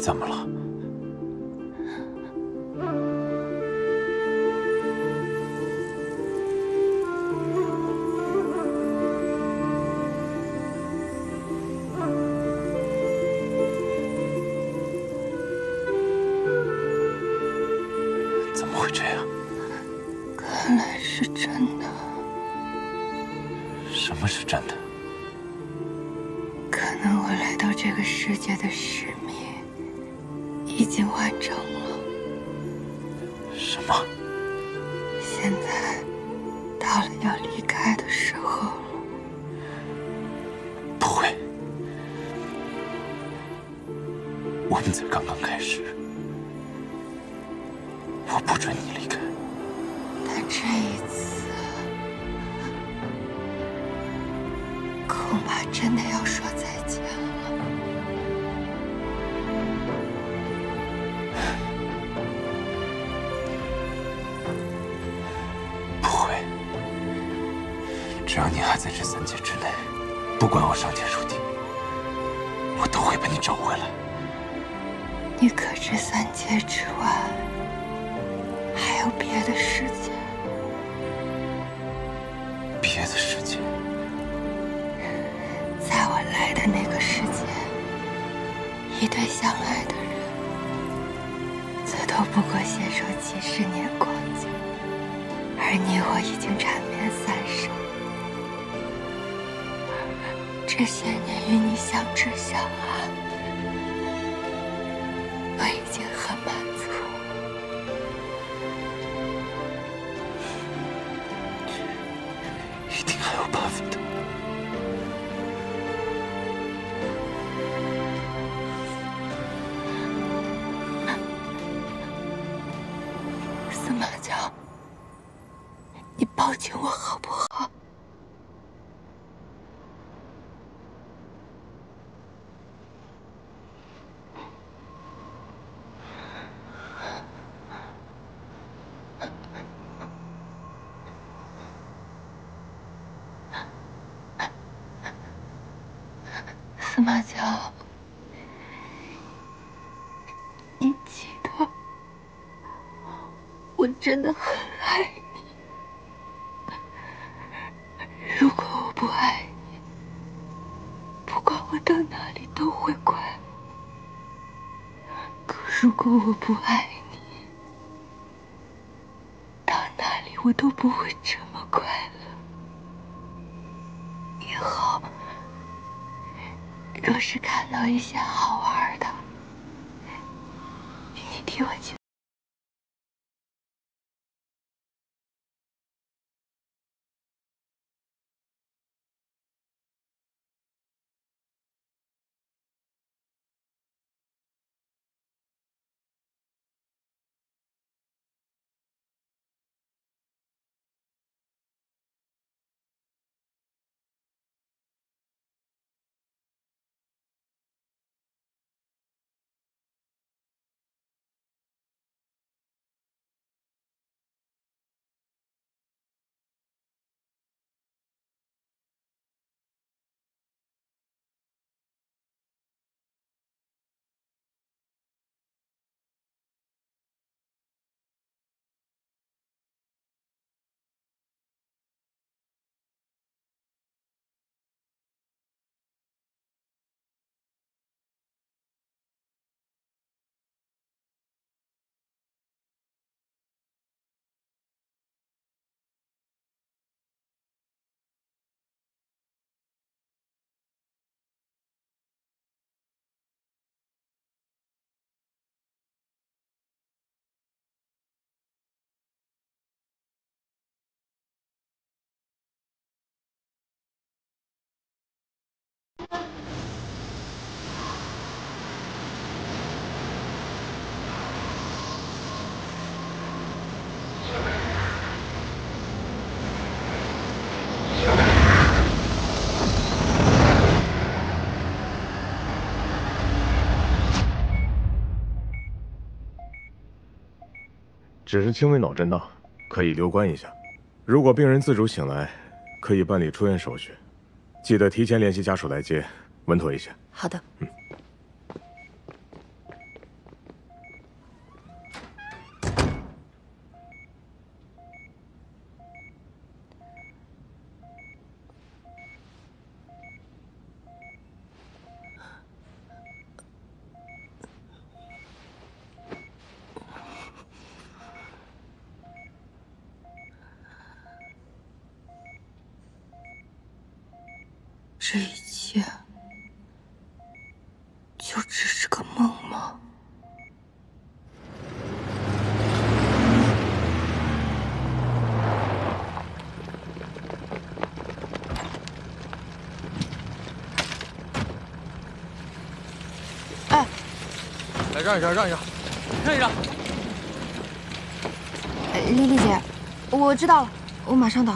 怎么了？怎么会这样？看来是真的。什么是真的？可能我来到这个世界的使命已经完成了。什么？现在到了要离开的时候了。不会，我们才刚刚开始，我不准你离开。但这一次，恐怕真的要说再见了。不会，只要你还在这3界之内，不管我上天入地，我都会把你找回来。你可知3界之外还有别的世界？别的世界？在我来的那个世界，一对相爱的人，最多不过携手几十年光景，而你我已经缠绵30。这些年与你相知相爱，我已经很满足。一定还有办法的。司马江，你抱紧我好不好？司马江，你记得，我真的很爱你。如果我不爱你，不管我到哪里都会快乐。可如果我不爱你，到哪里我都不会这么快乐。以后若是看到一些好玩的，你替我去。只是轻微脑震荡，可以留观一下。如果病人自主醒来，可以办理出院手续。记得提前联系家属来接，稳妥一些。好的。这一切就只是个梦吗？哎，来让一让，让一让，让一让。丽丽姐，我知道了，我马上到。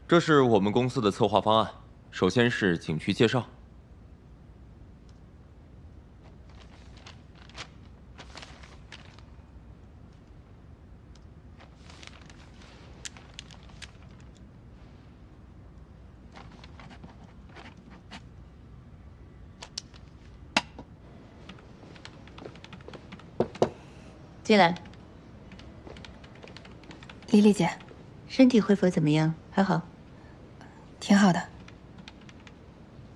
这是我们公司的策划方案，首先是景区介绍。进来。丽丽姐，身体恢复怎么样？还好？挺好的。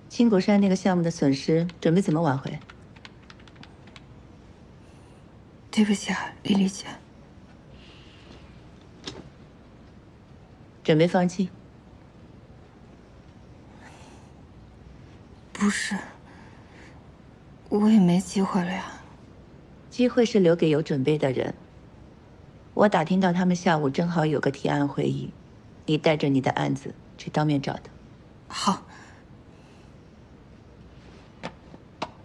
青果山那个项目的损失，准备怎么挽回？对不起啊，丽丽姐。准备放弃？不是，我也没机会了呀。机会是留给有准备的人。我打听到他们下午正好有个提案会议，你带着你的案子去当面找他。好。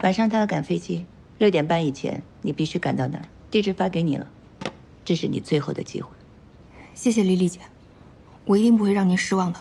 晚上他要赶飞机，6点半以前你必须赶到那儿。地址发给你了，这是你最后的机会。谢谢丽丽姐，我一定不会让您失望的。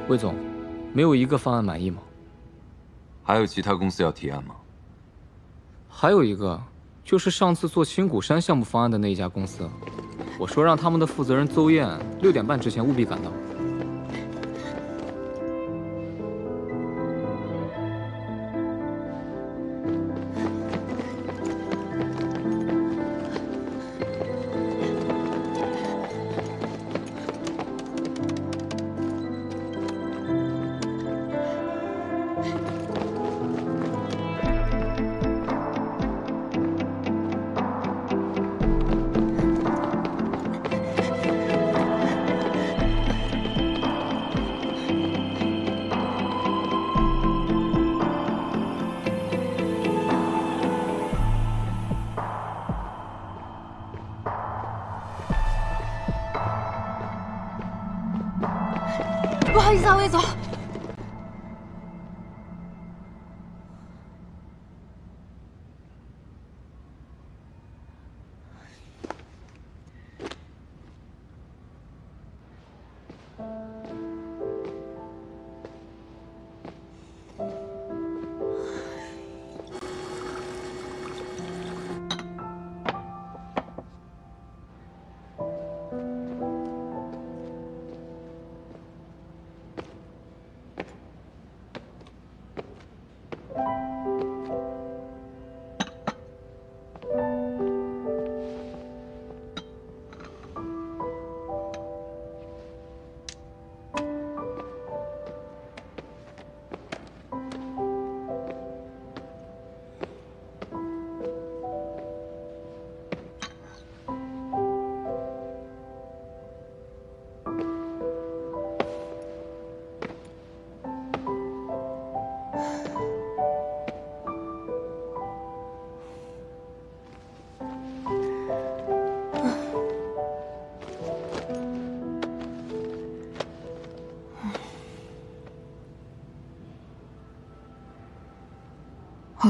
魏总，没有一个方案满意吗？还有其他公司要提案吗？还有一个，就是上次做青谷山项目方案的那一家公司，我说让他们的负责人邹燕6点半之前务必赶到。不好意思啊，魏总。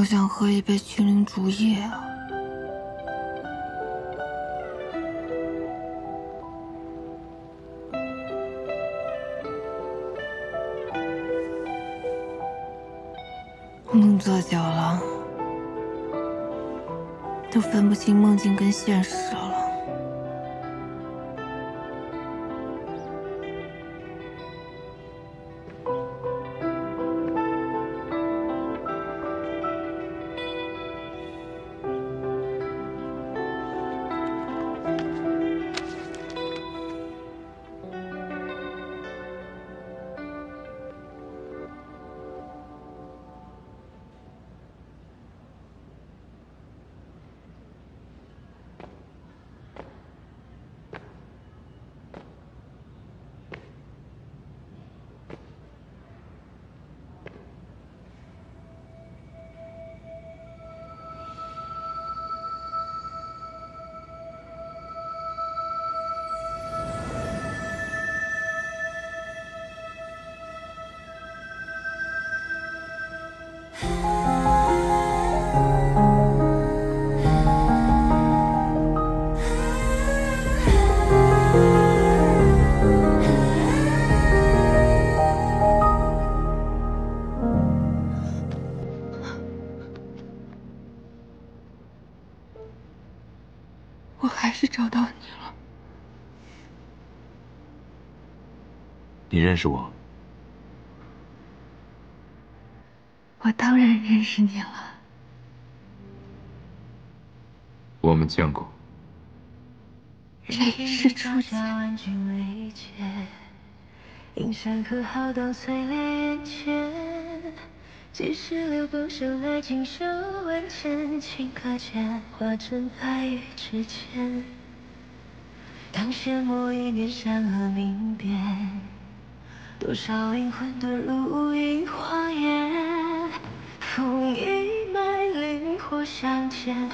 好想喝一杯青灵竹叶啊！梦作久了，都分不清梦境跟现实了。我还是找到你了。你认识我？我当然认识你了。我们见过。谁是初见？映山河浩荡碎裂眼前，几十流不朽来经手万千，顷刻间化成爱与之间。当阡陌一念山河明辨，多少灵魂遁入萤花烟，风一脉灵火相见。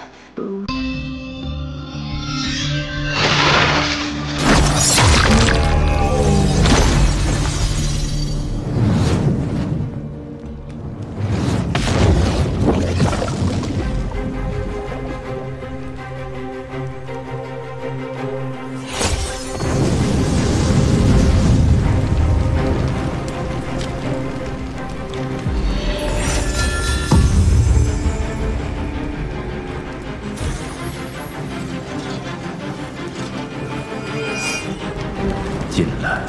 进来。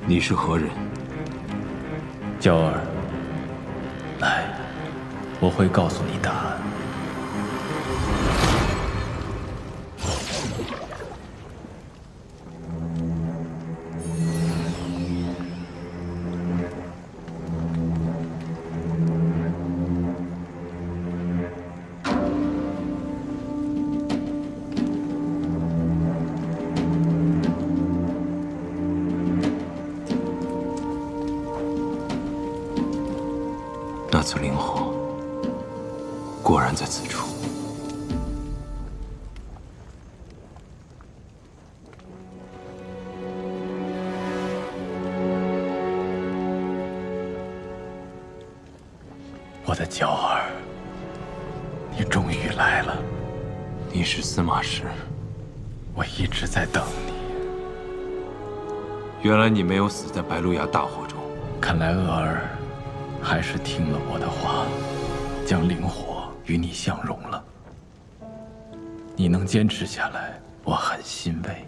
你是何人？娇儿，来，我会告诉你答案。那尊灵火果然在此处。我的娇儿，你终于来了。你是司马氏，我一直在等你。原来你没有死在白鹿崖大火中。看来娥儿还是听了我的话，将灵火与你相融了。你能坚持下来，我很欣慰。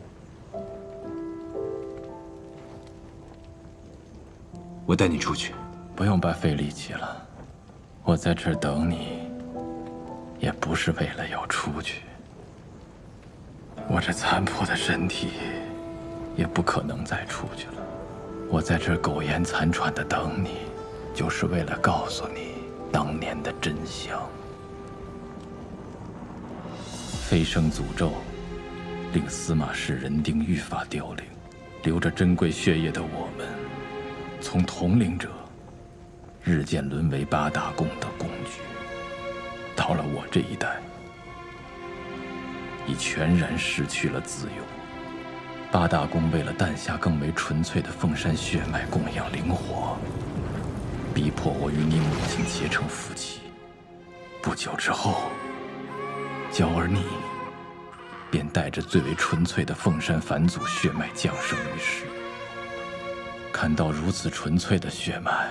我带你出去。不用白费力气了，我在这儿等你，也不是为了要出去。我这残破的身体，也不可能再出去了。我在这儿苟延残喘的等你，就是为了告诉你当年的真相。飞升诅咒，令司马氏人丁愈发凋零，流着珍贵血液的我们，从统领者日渐沦为八大宫的工具。到了我这一代，已全然失去了自由。八大宫为了诞下更为纯粹的凤山血脉供养灵火，逼迫我与你母亲结成夫妻。不久之后，娇儿你便带着最为纯粹的凤山返祖血脉降生于世。看到如此纯粹的血脉，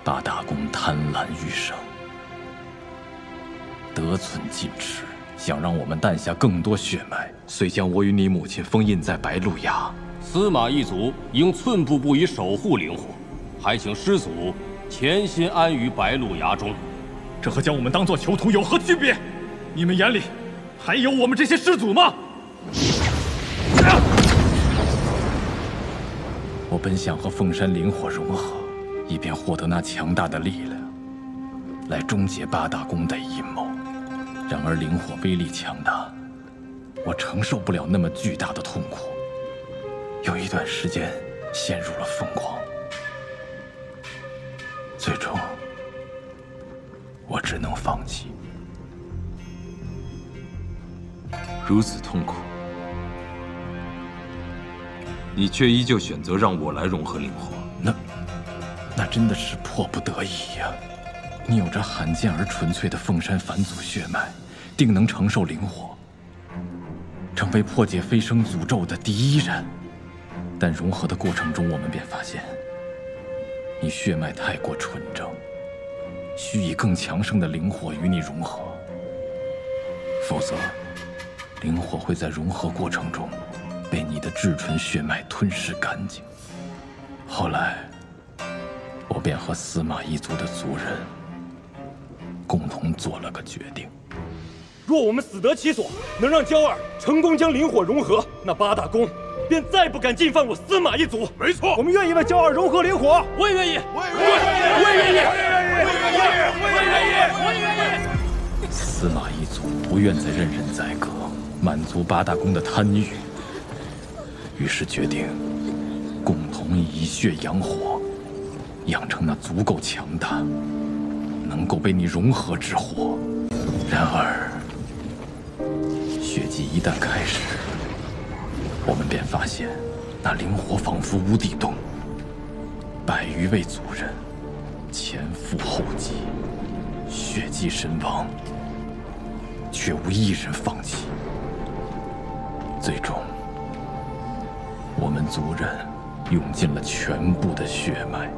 八大公贪婪欲生，得寸进尺，想让我们诞下更多血脉，遂将我与你母亲封印在白鹿崖。司马一族应寸步不移守护灵火，还请师祖潜心安于白鹿崖中。这和将我们当作囚徒有何区别？你们眼里还有我们这些师祖吗？我本想和凤山灵火融合，以便获得那强大的力量，来终结八大宫的阴谋。然而灵火威力强大，我承受不了那么巨大的痛苦，有一段时间陷入了疯狂。最终，我只能放弃。如此痛苦，你却依旧选择让我来融合灵火，那真的是迫不得已呀！你有着罕见而纯粹的凤山返祖血脉，定能承受灵火，成为破解飞升诅咒的第一人。但融合的过程中，我们便发现，你血脉太过纯正，需以更强盛的灵火与你融合，否则，灵火会在融合过程中被你的至纯血脉吞噬干净。后来，我便和司马一族的族人共同做了个决定：若我们死得其所，能让娇儿成功将灵火融合，那八大宫便再不敢进犯我司马一族。没错，我们愿意为娇儿融合灵火。我也愿意，我也愿意。司马一族不愿再任人宰割，满足八大宫的贪欲，于是决定共同以血养火，养成那足够强大，能够被你融合之火。然而，血祭一旦开始，我们便发现，那灵火仿佛无底洞，100余位族人前赴后继，血祭身亡，却无一人放弃。最终，我们族人用尽了全部的血脉，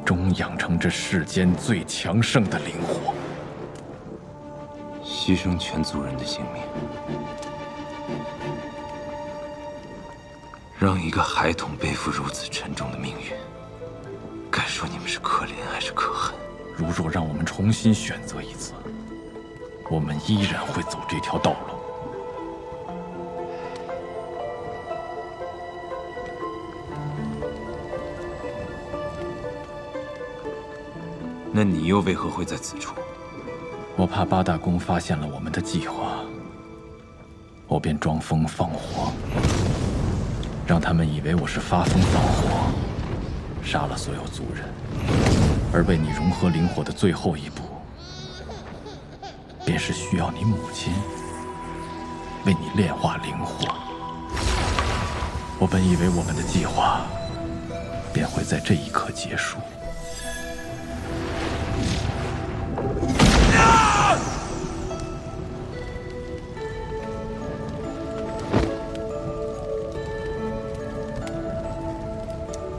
终养成这世间最强盛的灵火。牺牲全族人的性命，让一个孩童背负如此沉重的命运，该说你们是可怜还是可恨？如若让我们重新选择一次，我们依然会走这条道路。那你又为何会在此处？我怕八大宫发现了我们的计划，我便装疯放火，让他们以为我是发疯放火，杀了所有族人。而为你融合灵火的最后一步，便是需要你母亲为你炼化灵火。我本以为我们的计划便会在这一刻结束。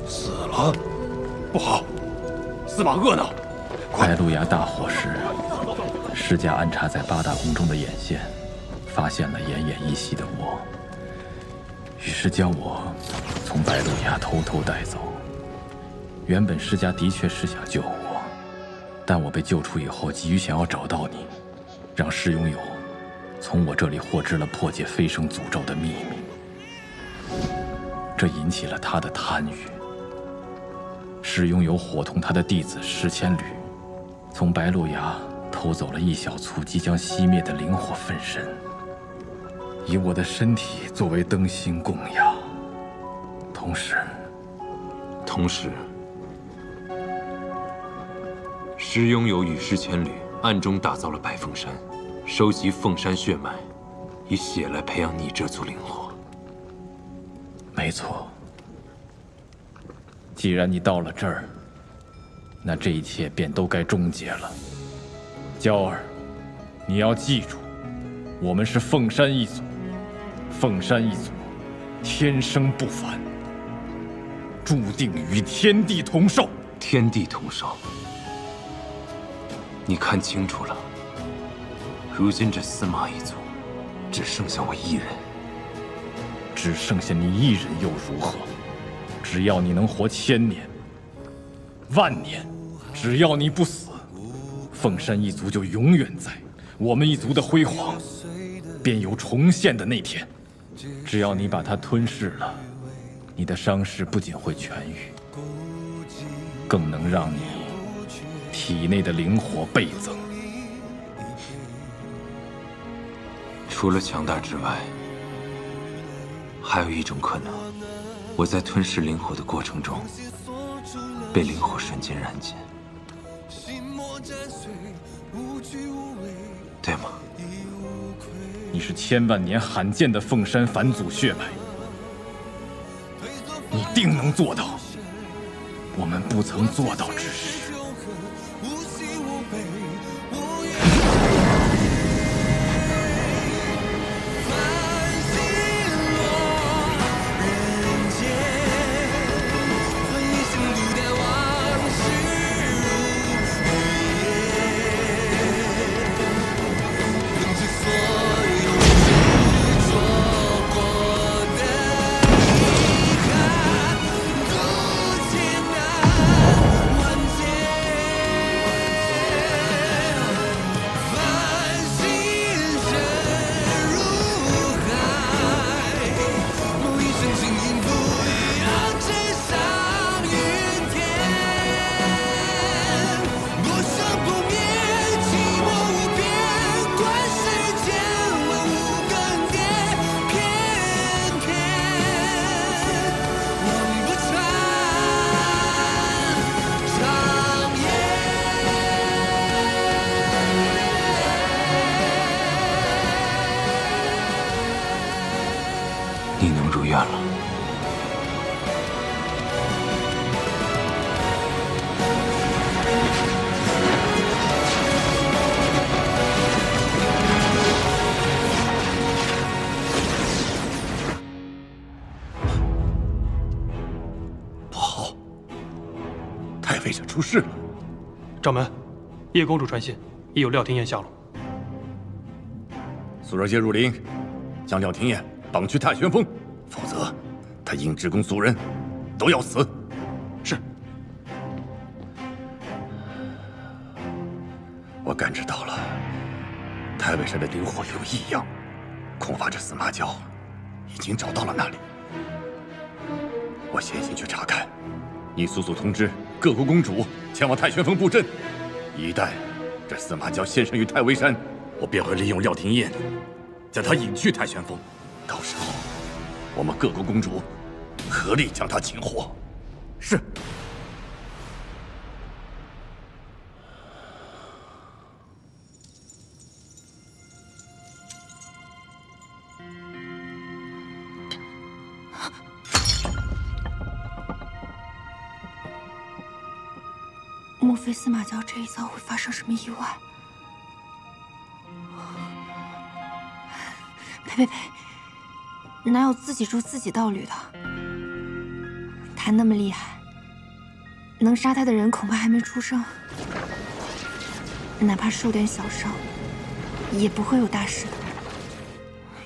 死了，不好！司马恶闹！白鹿崖大火时，世家安插在八大宫中的眼线，发现了奄奄一息的我，于是将我从白鹿崖偷偷带走。原本世家的确是想救我，但我被救出以后，急于想要找到你，让石拥有从我这里获知了破解飞升诅咒的秘密，这引起了他的贪欲。石拥有伙同他的弟子10千旅，从白鹿崖偷走了一小簇即将熄灭的灵火分身，以我的身体作为灯芯供养。同时，石拥有与10千旅暗中打造了白凤山，收集凤山血脉，以血来培养你这簇灵火。没错。既然你到了这儿，那这一切便都该终结了。娇儿，你要记住，我们是凤山一族，凤山一族天生不凡，注定与天地同寿。天地同寿，你看清楚了，如今这司马一族只剩下我一人。只剩下你一人又如何？只要你能活1000年、10000年，只要你不死，凤山一族就永远在，我们一族的辉煌便有重现的那天。只要你把它吞噬了，你的伤势不仅会痊愈，更能让你体内的灵火倍增。除了强大之外，还有一种可能，我在吞噬灵火的过程中，被灵火瞬间燃尽，对吗？你是千万年罕见的凤山返祖血脉，你定能做到我们不曾做到之事。你能如愿了。不好，太尉者出事了。掌门，叶公主传信，已有廖廷彦下落。速热接入林，将廖廷彦绑去太玄峰，否则他应职宫族人都要死。是。我感知到了太尉山的灵火有异样，恐怕这司马娇已经找到了那里。我先行去查看，你速速通知各国公主前往太玄峰布阵。一旦这司马娇现身于太尉山，我便会利用廖廷彦将他引去太玄峰。到时候，我们各国公主合力将他擒获。是。莫非司马娇这一遭会发生什么意外？呸！哪有自己筑自己道侣的？他那么厉害，能杀他的人恐怕还没出生，哪怕受点小伤，也不会有大事的。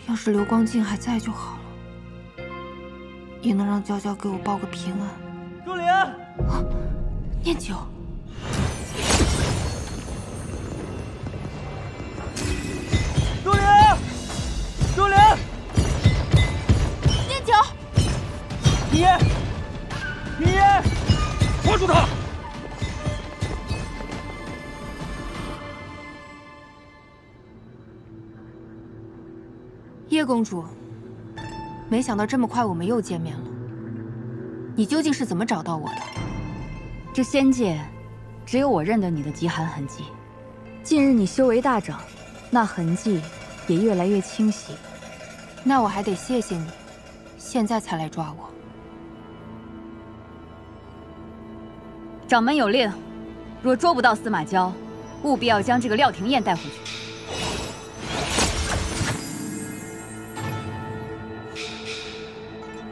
要是刘光静还在就好了，也能让娇娇给我报个平安。朱琳，念九。朱琳，念九，你抓住他！叶公主，没想到这么快我们又见面了。你究竟是怎么找到我的？这仙界，只有我认得你的极寒痕迹。近日你修为大涨，那痕迹也越来越清晰。那我还得谢谢你，现在才来抓我。掌门有令，若捉不到司马娇，务必要将这个廖廷燕带回去。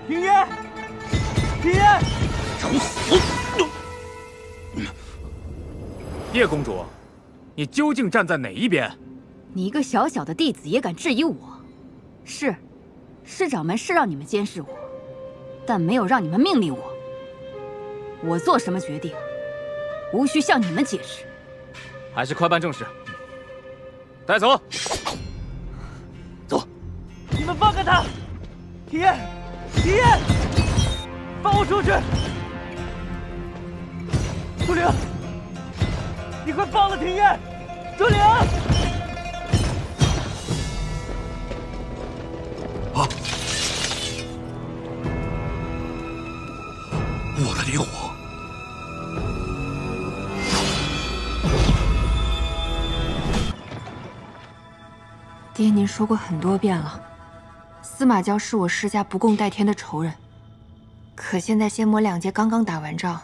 廷燕，廷燕，找死！叶公主，你究竟站在哪一边？你一个小小的弟子也敢质疑我？是掌门是让你们监视我，但没有让你们命令我。我做什么决定，无需向你们解释。还是快办正事。带走。走。你们放开他！廷燕，廷燕，放我出去！朱灵，你快放了廷燕！朱灵！啊！我的灵火！爹，您说过很多遍了，司马娇是我施家不共戴天的仇人。可现在仙魔两界刚刚打完仗，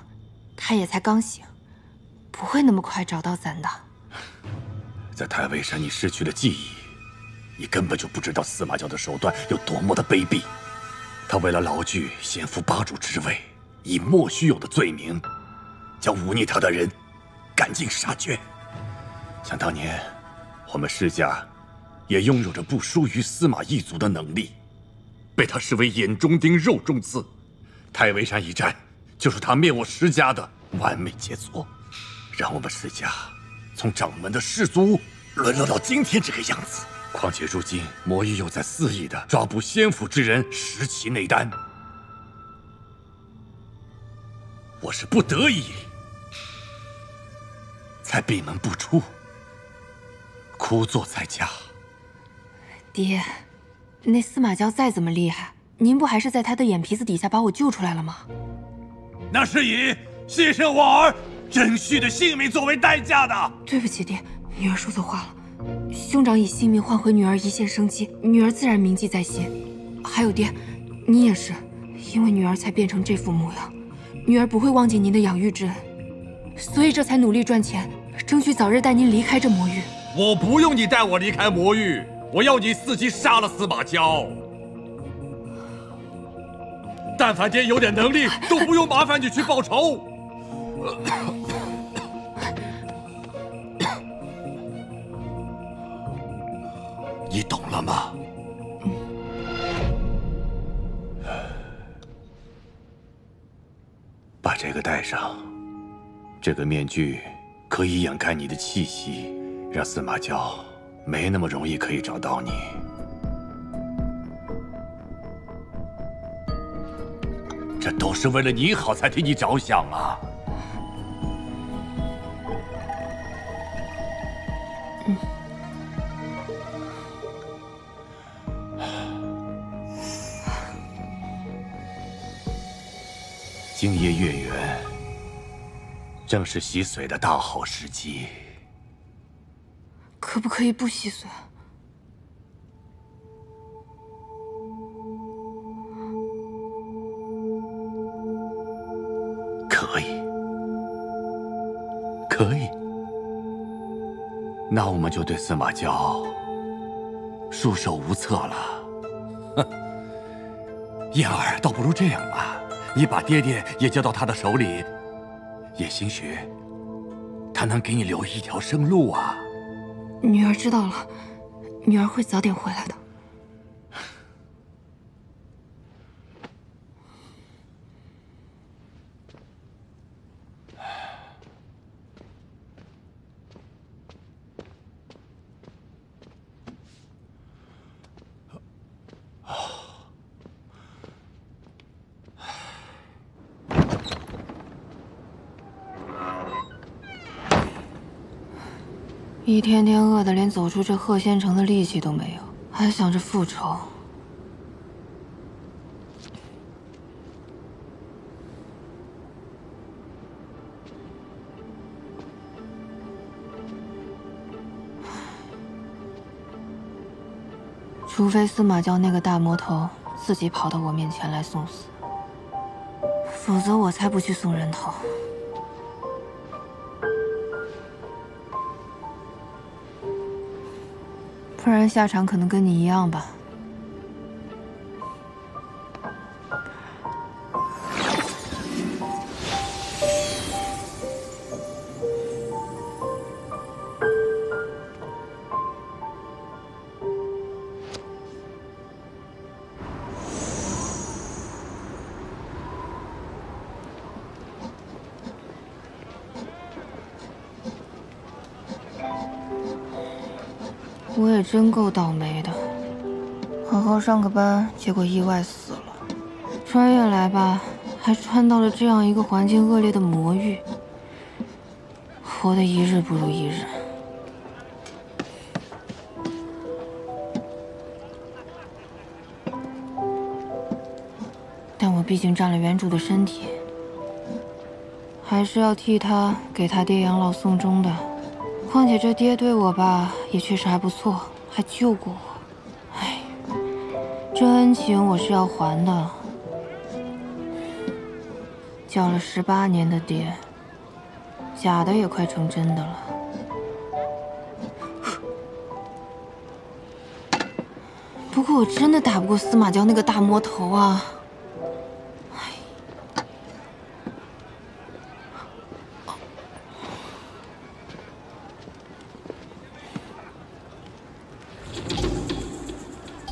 他也才刚醒，不会那么快找到咱的。在太尉山，你失去了记忆，你根本就不知道司马娇的手段有多么的卑鄙。他为了牢具先父霸主之位，以莫须有的罪名，将忤逆他的人赶尽杀绝。想当年，我们施家也拥有着不输于司马一族的能力，被他视为眼中钉、肉中刺。太尉山一战，就是他灭我施家的完美杰作，让我们施家从掌门的士族沦落到今天这个样子。况且如今魔域又在肆意的抓捕仙府之人，食其内丹。我是不得已才闭门不出，枯坐在家。爹，那司马娇再怎么厉害，您不还是在他的眼皮子底下把我救出来了吗？那是以牺牲我儿珍惜的性命作为代价的。对不起，爹，女儿说错话了。兄长以性命换回女儿一线生机，女儿自然铭记在心。还有爹，你也是，因为女儿才变成这副模样，女儿不会忘记您的养育之恩，所以这才努力赚钱，争取早日带您离开这魔域。我不用你带我离开魔域，我要你伺机杀了司马娇。但凡爹有点能力，都不用麻烦你去报仇。你懂了吗？把这个戴上，这个面具可以掩盖你的气息，让司马娇没那么容易可以找到你。这都是为了你好，才替你着想啊！今夜月圆，正是洗髓的大好时机。可不可以不洗髓？可以，可以。那我们就对司马娇束手无策了。哼，燕儿，倒不如这样吧。你把爹爹也交到他的手里，也兴许他能给你留一条生路啊。女儿知道了，女儿会早点回来的。一天天饿得连走出这鹤仙城的力气都没有，还想着复仇。除非司马娇那个大魔头自己跑到我面前来送死，否则我才不去送人头。然下场可能跟你一样吧。我也真够倒霉的，好好上个班，结果意外死了。穿越来吧，还穿到了这样一个环境恶劣的魔域，活得一日不如一日。但我毕竟占了原主的身体，还是要替他给他爹养老送终的。况且这爹对我吧，也确实还不错，还救过我。哎，这恩情我是要还的。叫了18年的爹，假的也快成真的了。不过我真的打不过司马娇那个大魔头啊！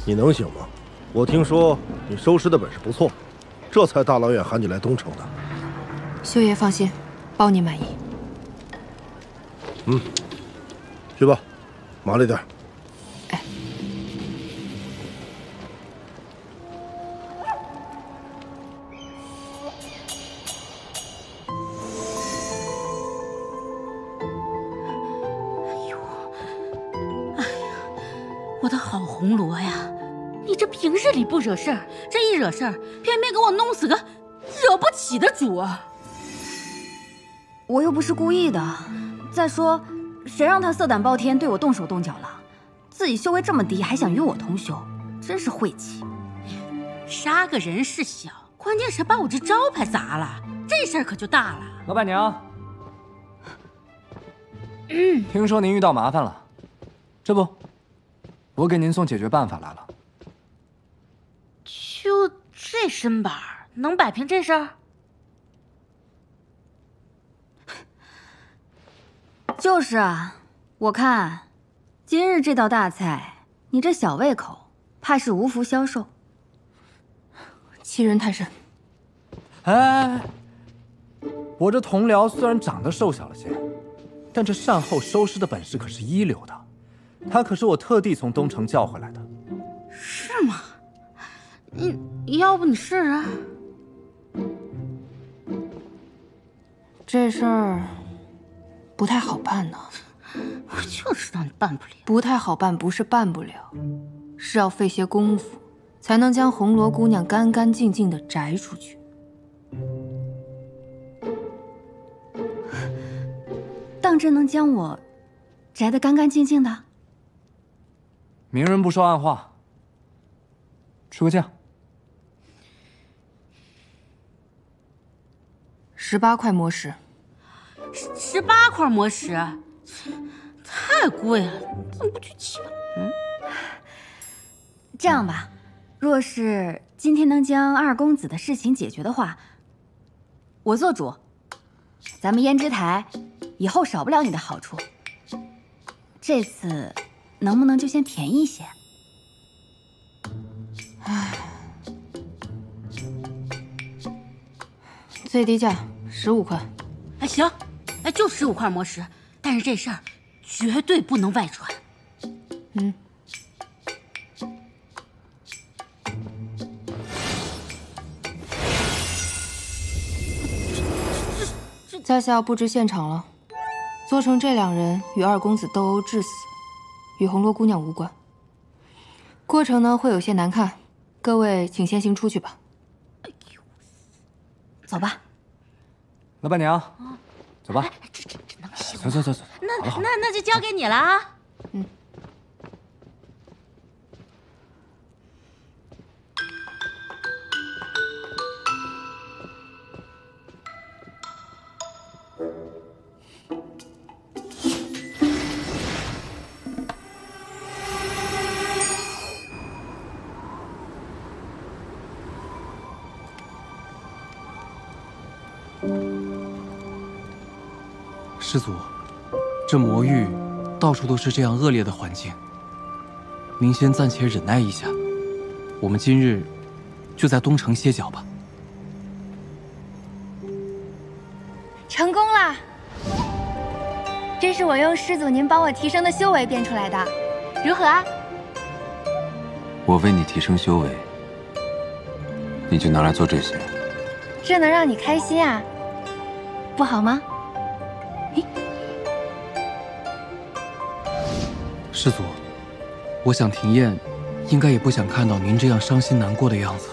你能行吗？我听说你收尸的本事不错，这才大老远喊你来东城的。修爷放心，包你满意。去吧，麻利点。哎。我的好红罗呀，你这平日里不惹事儿，这一惹事儿，偏偏给我弄死个惹不起的主啊！我又不是故意的。再说，谁让他色胆包天，对我动手动脚了？自己修为这么低，还想与我同修，真是晦气。杀个人是小，关键是把我这招牌砸了，这事儿可就大了。老板娘，听说您遇到麻烦了，这不，我给您送解决办法来了。就这身板，能摆平这事儿？就是啊，我看今日这道大菜，你这小胃口，怕是无福消受。欺人太甚！哎，我这同僚虽然长得瘦小了些，但这善后收尸的本事可是一流的。他可是我特地从东城叫回来的。是吗？要不你试试？这事儿不太好办呢。我就知道你办不了。不太好办，不是办不了，是要费些功夫，才能将红罗姑娘干干净净的摘出去。当真能将我摘得干干净净的？明人不说暗话，吃个酱。18块魔石。18块魔石，太贵了，你怎么不去乞吧？这样吧，若是今天能将二公子的事情解决的话，我做主。咱们胭脂台以后少不了你的好处。这次能不能就先便宜些？唉，最低价15块。哎，行，哎，就15块魔石，但是这事儿绝对不能外传。在下要布置现场了，做成这2人与二公子斗殴致死，与红罗姑娘无关。过程呢会有些难看，各位请先行出去吧。走吧。老板娘，走吧。这能行吗？走。那就交给你了啊。师祖，这魔域到处都是这样恶劣的环境，您先暂且忍耐一下，我们今日就在东城歇脚吧。成功了！这是我用师祖您帮我提升的修为变出来的，如何啊？我为你提升修为，你就拿来做这些，这能让你开心啊，不好吗？师祖，我想庭燕应该也不想看到您这样伤心难过的样子。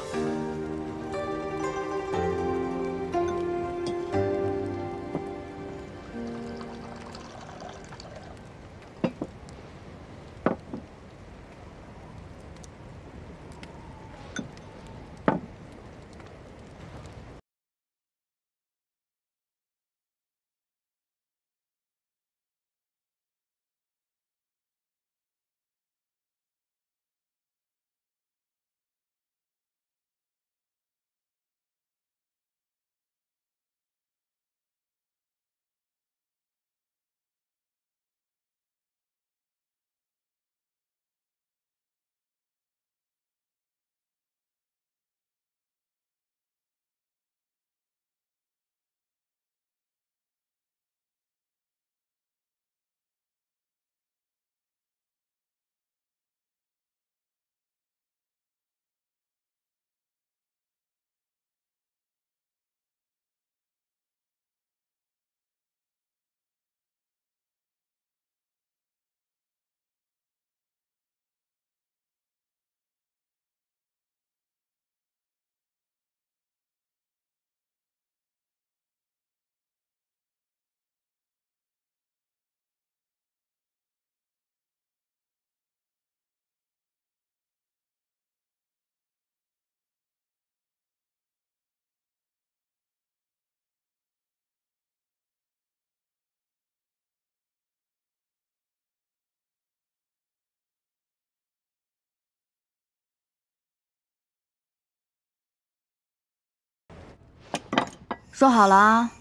说好了啊，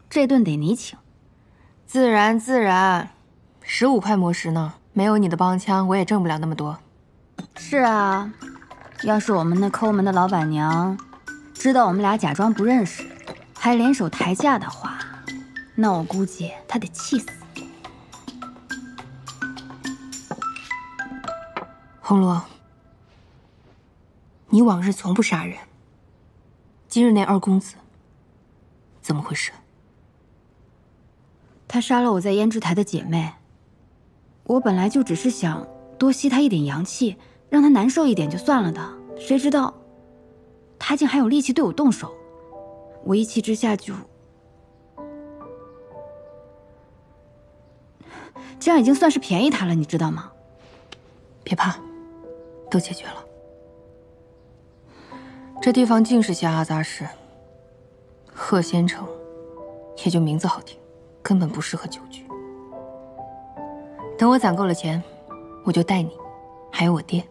这顿得你请。自然自然，15块魔石呢，没有你的帮腔，我也挣不了那么多。是啊，要是我们那抠门的老板娘知道我们俩假装不认识，还联手抬价的话，那我估计她得气死。红罗，你往日从不杀人，今日那二公子怎么回事？他杀了我在胭脂台的姐妹，我本来就只是想多吸他一点阳气，让他难受一点就算了的，谁知道他竟还有力气对我动手，我一气之下就……这样已经算是便宜他了，你知道吗？别怕，都解决了。这地方尽是些阿杂事，鹤仙城也就名字好听，根本不适合久居。等我攒够了钱，我就带你，还有我爹，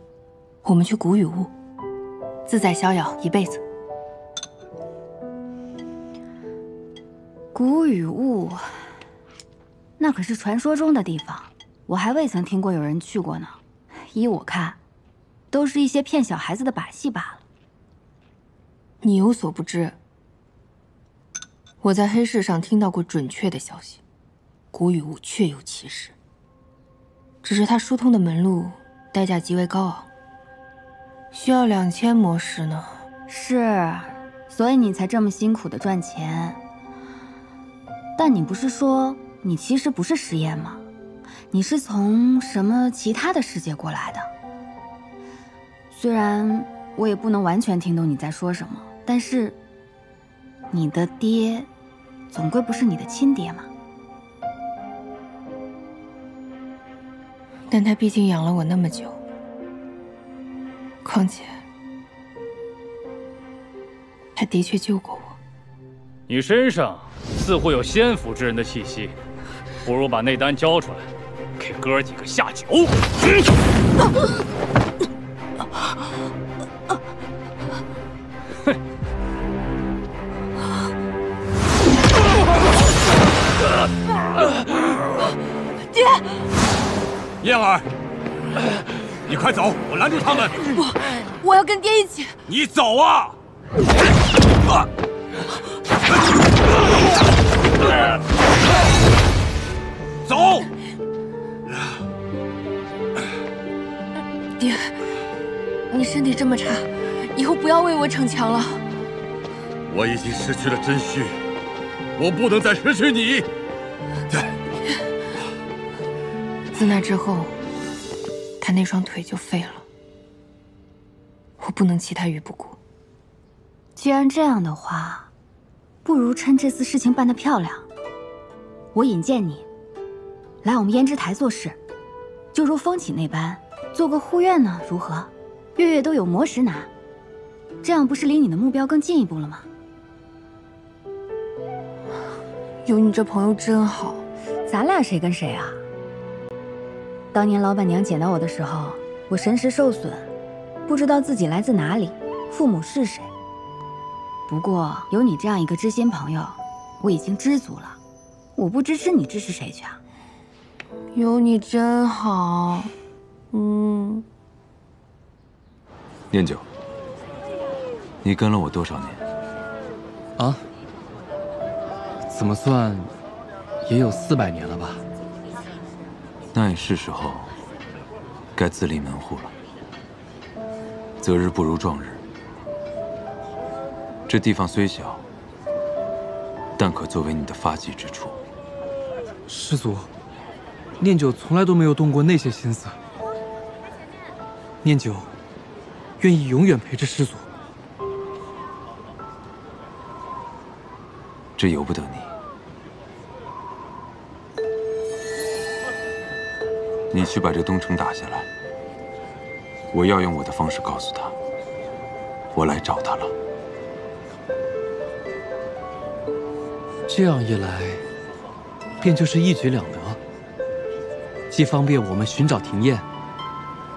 我们去古雨坞，自在逍遥一辈子。古雨坞，那可是传说中的地方，我还未曾听过有人去过呢。依我看，都是一些骗小孩子的把戏罢了。你有所不知，我在黑市上听到过准确的消息，古雨坞确有其事，只是它疏通的门路代价极为高昂，需要2000魔石呢。是，所以你才这么辛苦的赚钱。但你不是说你其实不是石燕吗？你是从什么其他的世界过来的？虽然我也不能完全听懂你在说什么，但是你的爹总归不是你的亲爹嘛。但他毕竟养了我那么久，况且他的确救过我。你身上似乎有仙府之人的气息，不如把内丹交出来，给哥几个下酒。哼！快走！我拦住他们！不，我要跟爹一起。你走啊！走！爹，你身体这么差，以后不要为我逞强了。我已经失去了真虚，我不能再失去你。自那之后，他那双腿就废了。我不能弃他于不顾。既然这样的话，不如趁这次事情办得漂亮，我引荐你来我们胭脂台做事，就如风起那般，做个护院呢，如何？月月都有魔石拿，这样不是离你的目标更进一步了吗？有你这朋友真好，咱俩谁跟谁啊？当年老板娘捡到我的时候，我神识受损，不知道自己来自哪里，父母是谁。不过有你这样一个知心朋友，我已经知足了。我不支持你，支持谁去啊？有你真好，念九，你跟了我多少年？啊？怎么算，也有400年了吧？那也是时候该自立门户了。择日不如撞日。这地方虽小，但可作为你的发迹之处。师祖，念九从来都没有动过那些心思。念九愿意永远陪着师祖。这由不得你。你去把这东城打下来，我要用我的方式告诉他，我来找他了。这样一来，便就是一举两得，既方便我们寻找庭燕，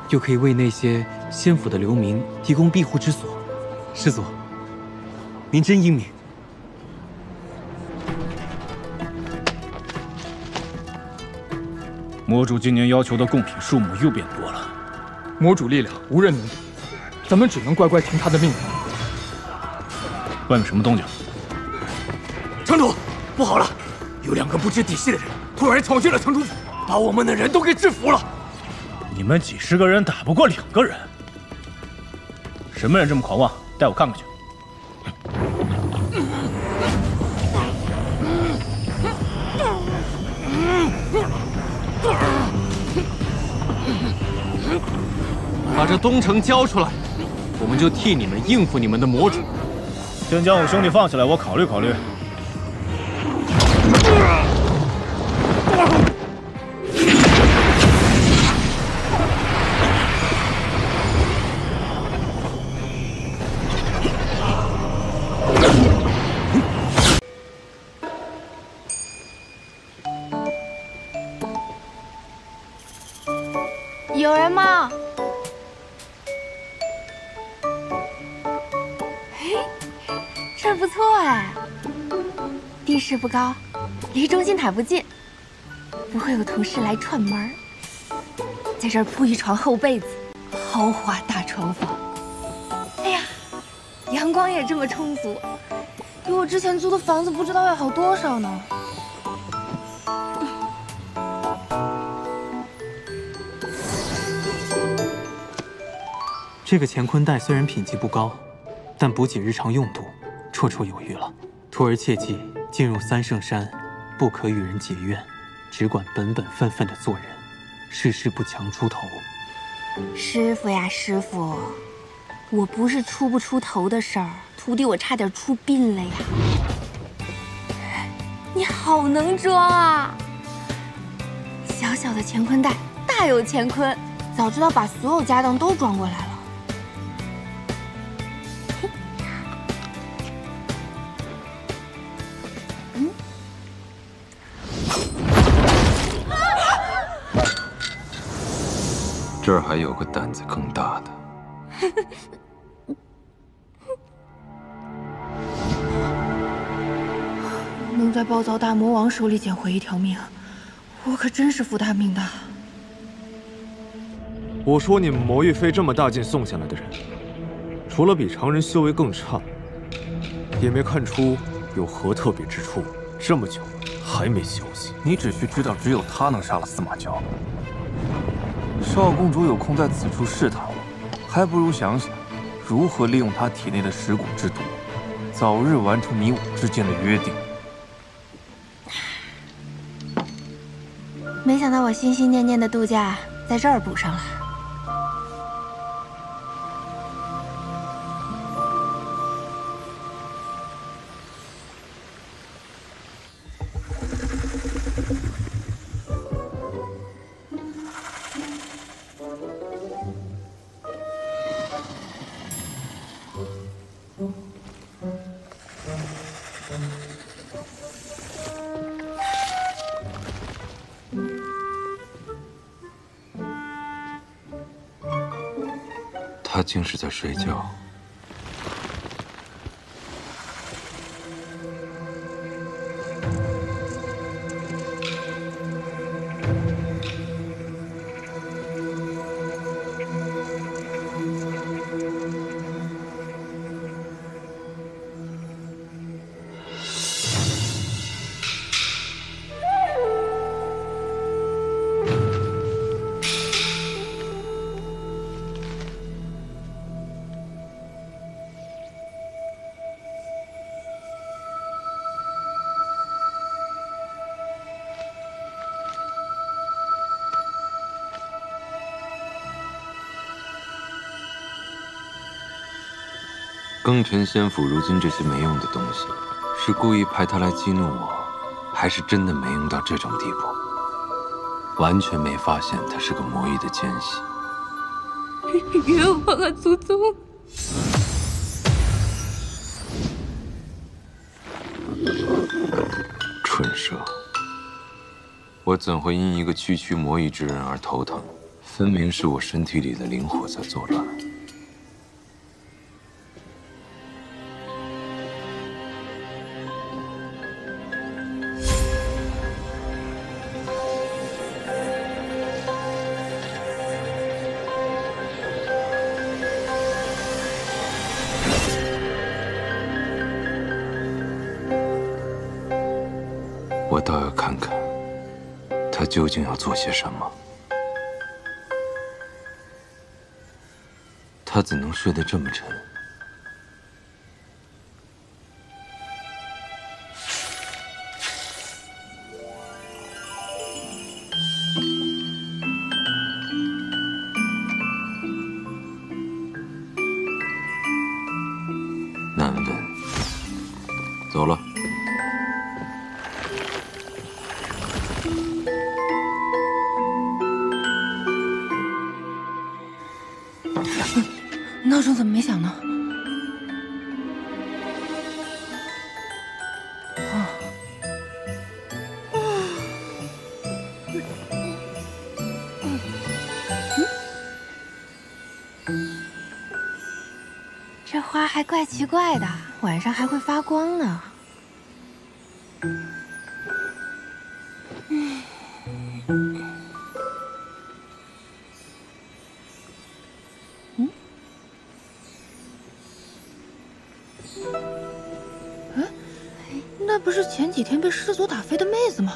又可以为那些仙府的流民提供庇护之所。师祖，您真英明。魔主今年要求的贡品数目又变多了，魔主力量无人能敌，咱们只能乖乖听他的命令。外面什么动静？城主，不好了！有2个不知底细的人突然闯进了城主府，把我们的人都给制服了。你们几10个人打不过2个人，什么人这么狂妄？带我看看去。把这东城交出来，我们就替你们应付你们的魔主。先将我兄弟放下来，我考虑考虑。有人吗？嘿，这儿不错哎，地势不高，离中心塔不近，不会有同事来串门。在这儿铺一床厚被子，豪华大床房。哎呀，阳光也这么充足，比我之前租的房子不知道要好多少呢。这个乾坤袋虽然品级不高，但补给日常用途绰绰有余了。徒儿切记，进入三圣山，不可与人结怨，只管本本分分的做人，事事不强出头。师傅呀，师傅，我不是出不出头的事儿，徒弟我差点出殡了呀。你好能装啊！小小的乾坤袋，大有乾坤，早知道把所有家当都装过来了。这儿还有个胆子更大的。能在暴躁大魔王手里捡回一条命，我可真是福大命大。我说你们魔域费这么大劲送下来的人，除了比常人修为更差，也没看出有何特别之处。这么久了还没休息，你只需知道只有他能杀了司马娇。少公主有空在此处试探我，还不如想想如何利用她体内的蚀骨之毒，早日完成你我之间的约定。没想到我心心念念的度假在这儿补上了。他竟是在睡觉。庚辰仙府如今这些没用的东西，是故意派他来激怒我，还是真的没用到这种地步？完全没发现他是个魔域的奸细。冤枉啊，祖宗！蠢蛇，我怎会因一个区区魔域之人而头疼？分明是我身体里的灵火在作乱。我倒要看看，他究竟要做些什么。他怎能睡得这么沉？难问。走了。闹钟怎么没响呢？这花还怪奇怪的，晚上还会发光呢。那不是前几天被师祖打飞的妹子吗？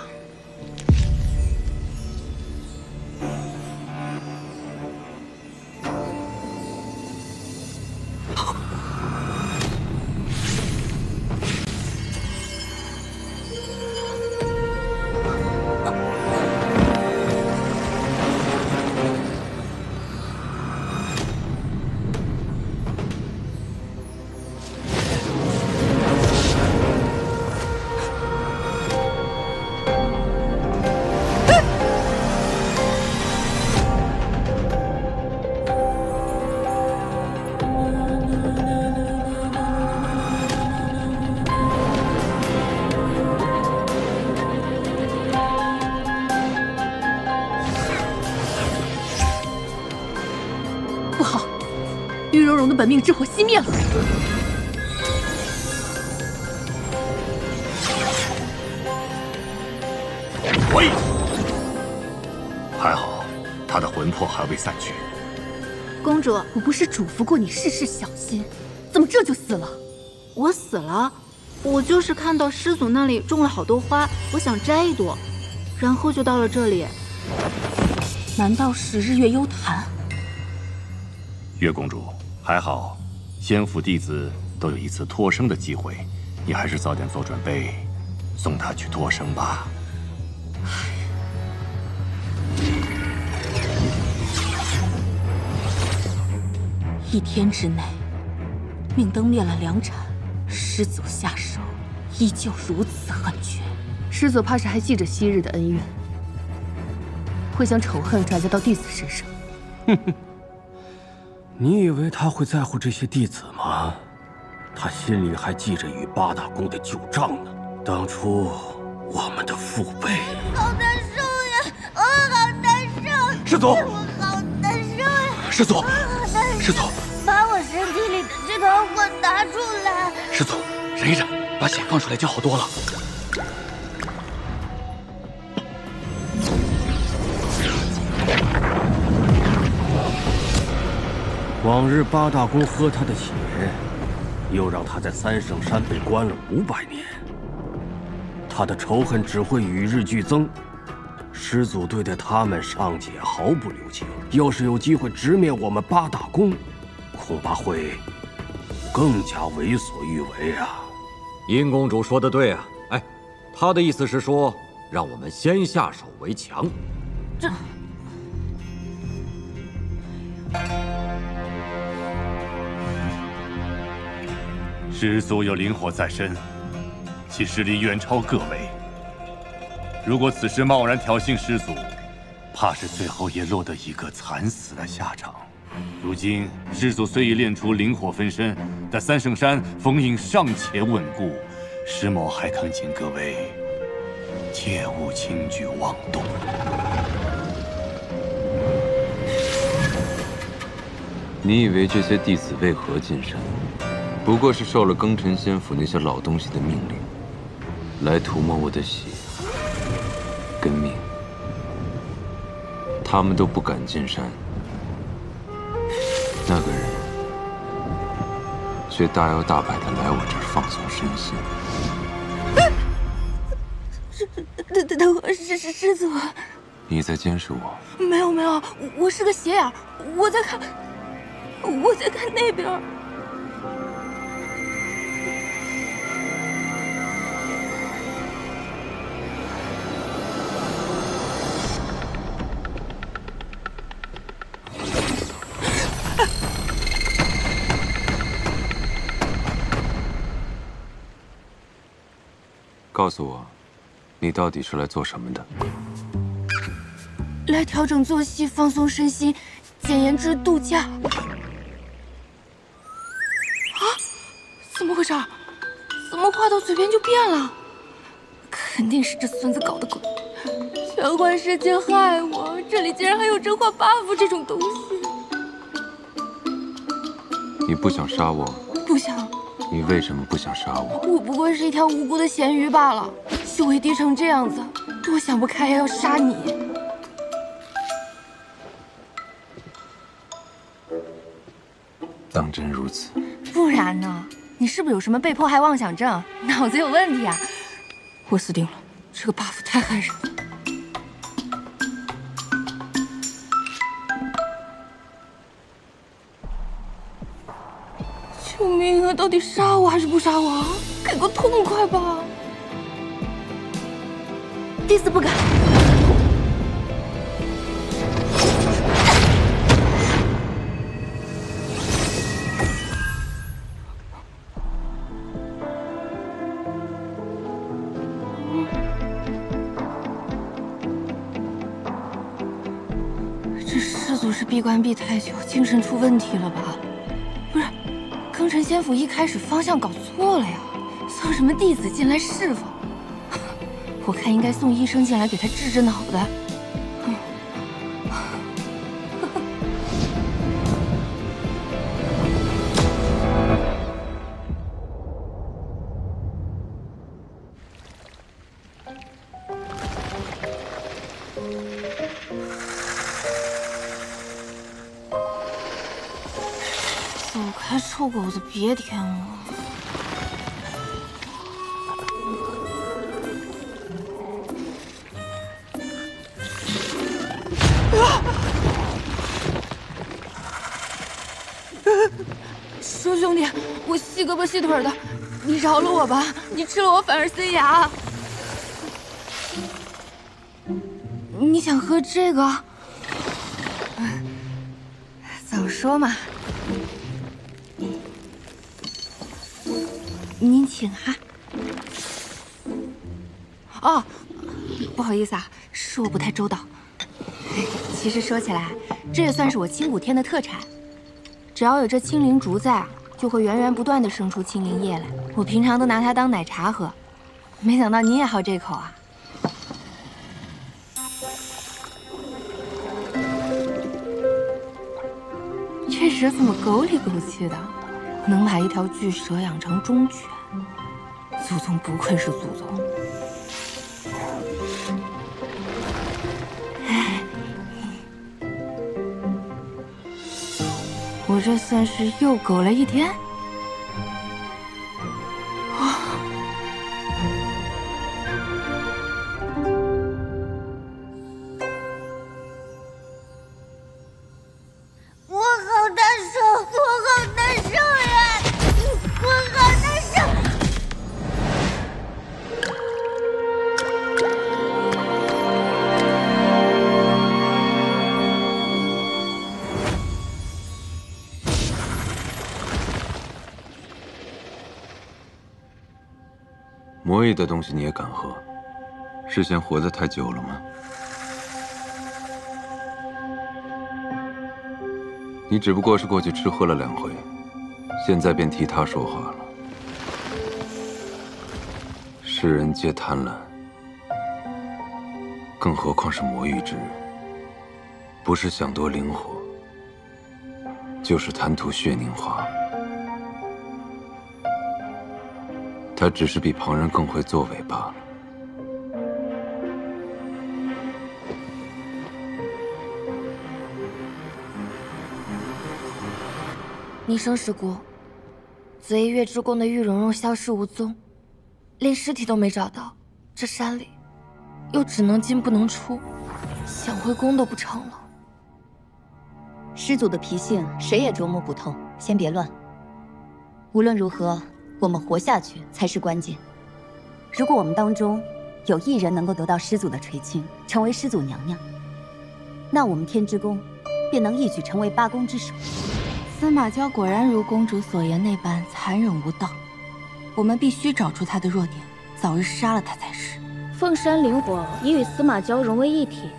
不好，玉蓉蓉的本命之火熄灭了。喂！还好，他的魂魄还未散去，公主，我不是嘱咐过你事事小心，怎么这就死了？我死了？我就是看到师祖那里种了好多花，我想摘一朵，然后就到了这里。难道是日月幽潭？月公主，还好，先府弟子都有一次脱生的机会，你还是早点做准备，送他去脱生吧。1天之内，命灯灭了2盏，师祖下手依旧如此狠绝。师祖怕是还记着昔日的恩怨，会将仇恨转嫁到弟子身上。哼哼，你以为他会在乎这些弟子吗？他心里还记着与八大宫的旧账呢。当初我们的父辈……好难受呀，我好难受。师祖，我好难受呀。师祖，师祖，把我身体里的这团火拿出来。师祖，忍一忍，把血放出来就好多了。往日八大宫喝他的血，又让他在三圣山被关了500年，他的仇恨只会与日俱增。师祖对待他们尚且毫不留情，要是有机会直面我们八大宫，恐怕会更加为所欲为啊！殷公主说的对啊，哎，她的意思是说，让我们先下手为强。这。师祖有灵火在身，其实力远超各位。如果此时贸然挑衅师祖，怕是最后也落得一个惨死的下场。如今师祖虽已练出灵火分身，但三圣山封印尚且稳固，师某还恳请各位切勿轻举妄动。你以为这些弟子为何进山？不过是受了庚辰仙府那些老东西的命令，来涂抹我的血跟命。他们都不敢进山，那个人却大摇大摆地来我这儿放松身心。等会儿，师祖，你在监视我？没有没有，我是个斜眼，我在看那边。告诉我，你到底是来做什么的？来调整作息，放松身心，简言之，度假。啊？怎么回事？怎么话到嘴边就变了？肯定是这孙子搞的鬼！全幻世界害我，这里竟然还有真化 buff 这种东西。你不想杀我？不想。你为什么不想杀我？我不过是一条无辜的咸鱼罢了，修为低成这样子，多想不开呀，要杀你！当真如此？不然呢？你是不是有什么被迫害妄想症？脑子有问题啊！我死定了，这个 buff 太害人了。救命啊！到底杀我还是不杀我？给个痛快吧！弟子不敢。这师祖是闭关闭太久，精神出问题了吧？不是。庚辰仙府一开始方向搞错了呀，送什么弟子进来侍奉？我看应该送医生进来给他治治脑袋。走开，臭狗子，别舔我！说兄弟，我细胳膊细腿的，你饶了我吧！你吃了我反而塞牙。你想喝这个？早说嘛！您请哈。哦，不好意思啊，是我不太周到。其实说起来，这也算是我清谷天的特产。只要有这青灵竹在，就会源源不断的生出青灵叶来。我平常都拿它当奶茶喝，没想到您也好这口啊！这蛇怎么狗里狗气的，能把一条巨蛇养成忠犬？祖宗不愧是祖宗。我这算是又狗了一天。我好难受，我好难受呀！我好难受。魔异的东西你也敢喝？是嫌活得太久了吗？你只不过是过去吃喝了2回，现在便替他说话了。世人皆贪婪，更何况是魔域之人，不是想夺灵火，就是贪图血凝花。他只是比旁人更会作为罢了。逆生石谷，紫 A 月之宫的玉蓉蓉消失无踪，连尸体都没找到。这山里又只能进不能出，想回宫都不成了。师祖的脾性谁也琢磨不透，先别乱。无论如何，我们活下去才是关键。如果我们当中有一人能够得到师祖的垂青，成为师祖娘娘，那我们天之宫便能一举成为8宫之首。司马娇果然如公主所言那般残忍无道，我们必须找出她的弱点，早日杀了她才是。凤山灵火已与司马娇融为一体，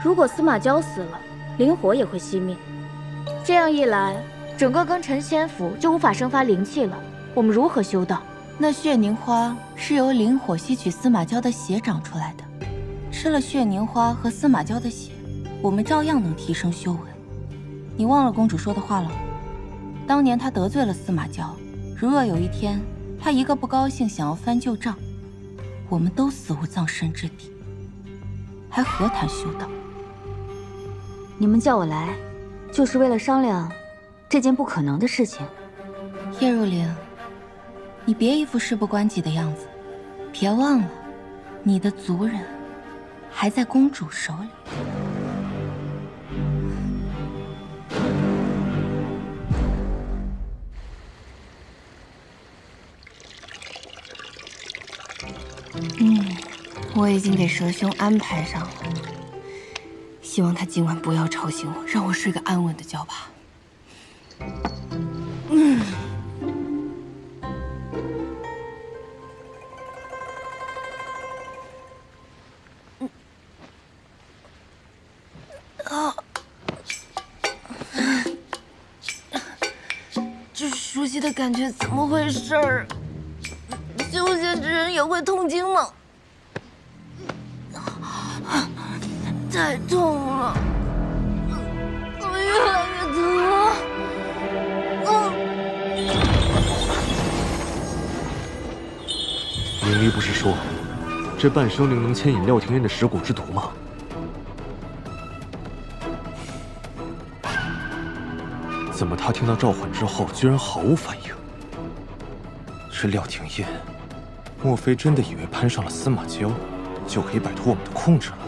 如果司马娇死了，灵火也会熄灭。这样一来，整个庚辰仙府就无法生发灵气了。我们如何修道？那血凝花是由灵火吸取司马娇的血长出来的，吃了血凝花和司马娇的血，我们照样能提升修为。你忘了公主说的话了？当年她得罪了司马娇，如若有一天她一个不高兴想要翻旧账，我们都死无葬身之地，还何谈修道？你们叫我来，就是为了商量这件不可能的事情。叶若灵，你别一副事不关己的样子，别忘了，你的族人还在公主手里。我已经给蛇兄安排上了，希望他今晚不要吵醒我，让我睡个安稳的觉吧。这熟悉的感觉怎么回事儿？修仙之人也会痛经吗？太痛了，越来越疼了。明离不是说，这半生灵能牵引廖廷烟的蚀骨之毒吗？怎么他听到召唤之后居然毫无反应？是廖廷烨，莫非真的以为攀上了司马娇，就可以摆脱我们的控制了？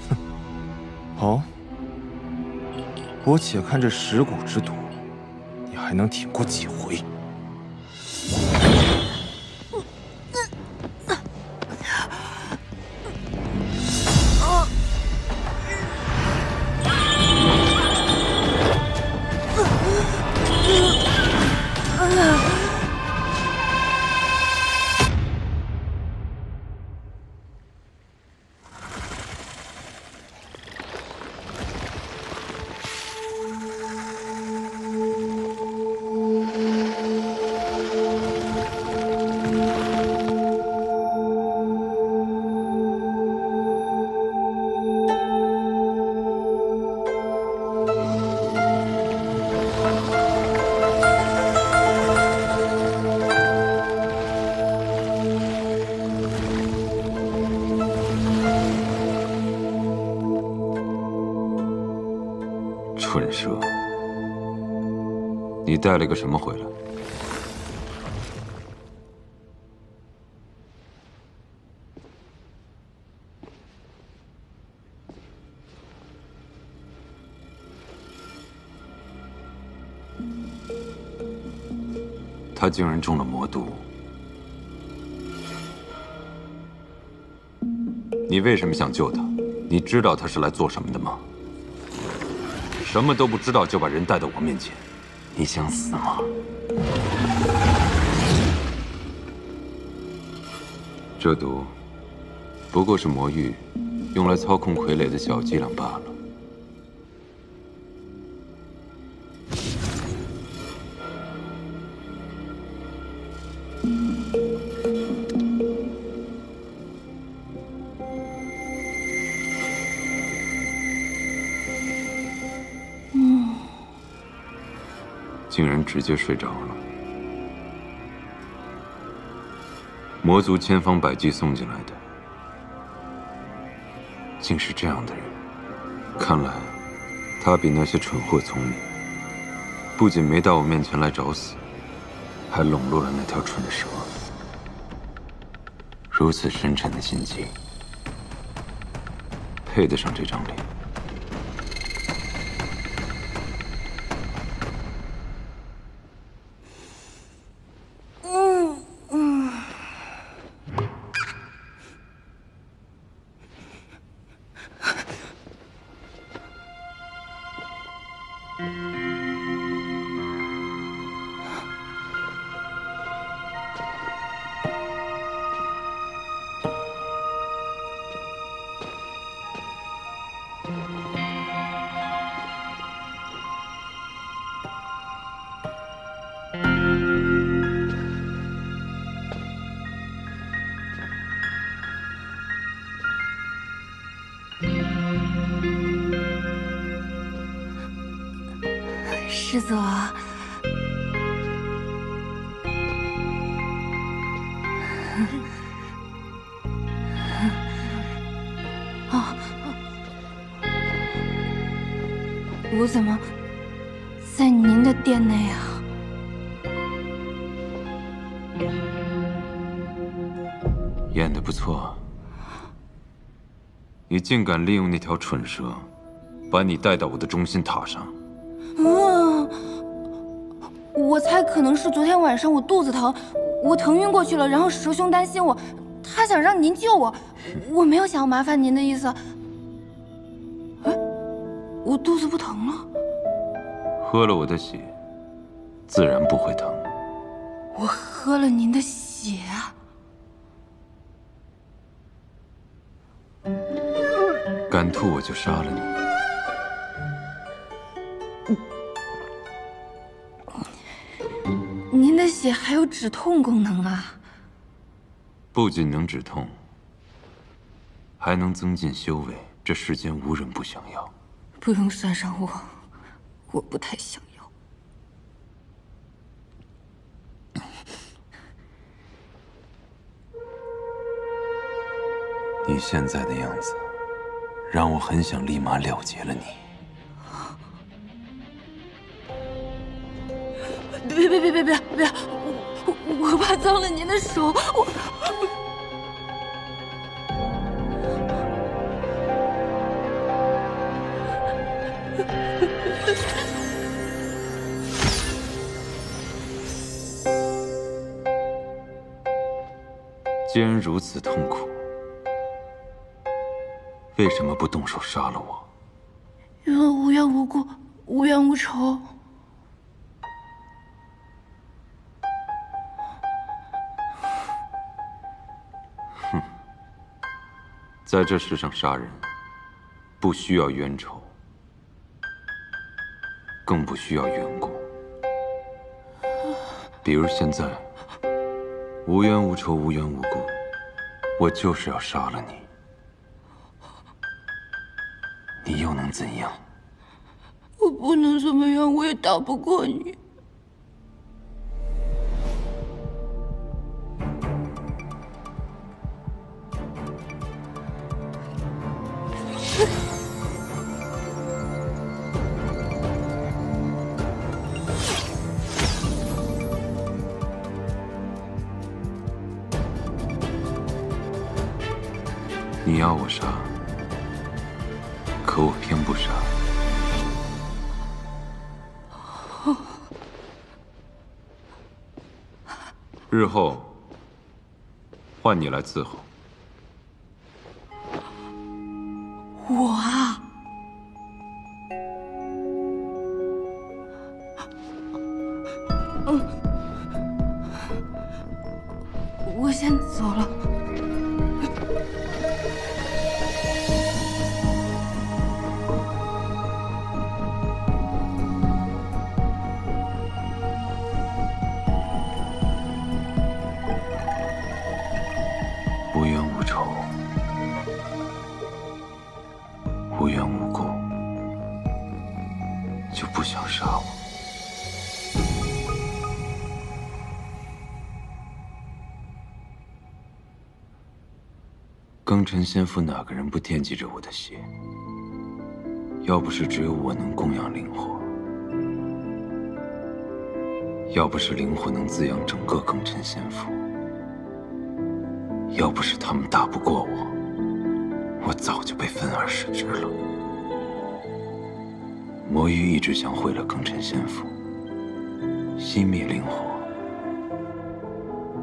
哼！好，我且看这蚀骨之毒，你还能挺过几回？ 蠢蛇，你带了个什么回来？他竟然中了魔毒，你为什么想救他？你知道他是来做什么的吗？ 什么都不知道就把人带到我面前，你想死吗？这毒不过是魔域用来操控傀儡的小伎俩罢了。竟然直接睡着了。魔族千方百计送进来的，竟是这样的人。看来，他比那些蠢货聪明，不仅没到我面前来找死，还笼络了那条蠢蛇。如此深沉的心机，配得上这张脸。 师祖，我怎么在您的殿内啊？演得不错，你竟敢利用那条蠢蛇，把你带到我的中心塔上。 我猜可能是昨天晚上我肚子疼，我疼晕过去了，然后蛇兄担心我，他想让您救我，我没有想要麻烦您的意思。哎，我肚子不疼了。喝了我的血，自然不会疼。我喝了您的血啊！敢吐我就杀了你。 您的血还有止痛功能啊！不仅能止痛，还能增进修为，这世间无人不想要。不用算上我，我不太想要。你现在的样子，让我很想立马了结了你。别！我怕脏了您的手，我。既然如此痛苦，为什么不动手杀了我？因为无缘无故、无冤无仇。哼，在这世上杀人，不需要冤仇，更不需要缘故。比如现在。无冤无仇，无缘无故，我就是要杀了你，你又能怎样？我不能怎么样，我也打不过你。你要我杀，可我偏不杀。日后换你来伺候。我啊，我先走了。无冤无仇，无缘无故，就不想杀我。庚辰仙府哪个人不惦记着我的血？要不是只有我能供养灵火，要不是灵火能滋养整个庚辰仙府，要不是他们打不过我，我早就被分而食之了。魔域一直想毁了庚辰仙府，熄灭灵火，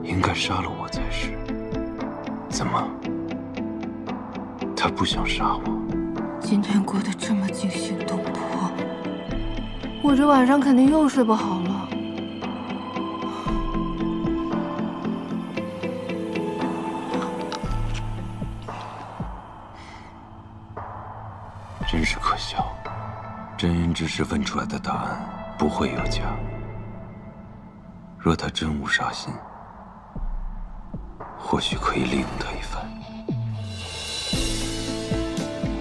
应该杀了我才是。怎么，他不想杀我？今天过得这么惊心动魄，我这晚上肯定又睡不好了。真是可笑，真恩之士问出来的答案不会有假。若他真无杀心，或许可以利用他一番。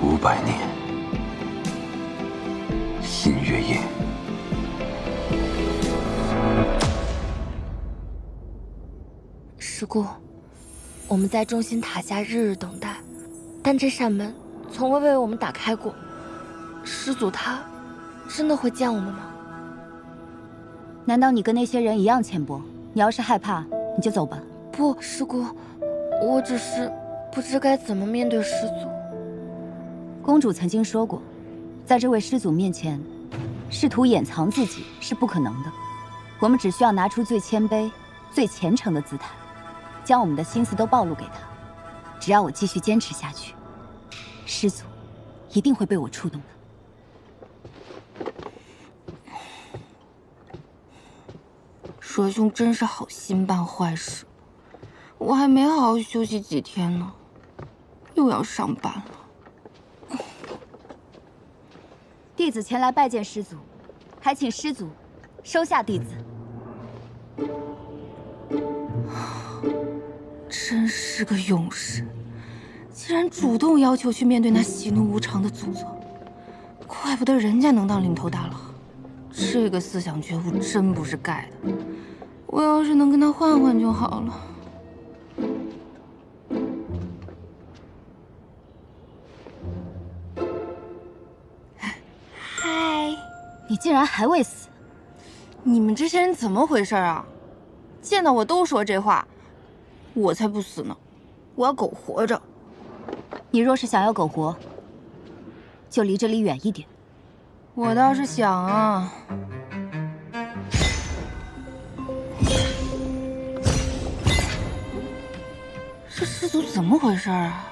500年，新月夜。师姑，我们在中心塔下日日等待，但这扇门从未为我们打开过。师祖他真的会见我们吗？难道你跟那些人一样浅薄？你要是害怕，你就走吧。不，师姑，我只是不知该怎么面对师祖。公主曾经说过，在这位师祖面前，试图掩藏自己是不可能的。我们只需要拿出最谦卑、最虔诚的姿态，将我们的心思都暴露给他。只要我继续坚持下去，师祖一定会被我触动的。蛇兄真是好心办坏事，我还没好好休息几天呢，又要上班了。弟子前来拜见师祖，还请师祖收下弟子。真是个勇士，竟然主动要求去面对那喜怒无常的祖宗，怪不得人家能当领头大佬。这个思想觉悟真不是盖的，我要是能跟他换换就好了。嗨，你竟然还未死！你们这些人怎么回事啊？见到我都说这话，我才不死呢！我要苟活着。你若是想要苟活，就离这里远一点。我倒是想啊。这师祖怎么回事啊？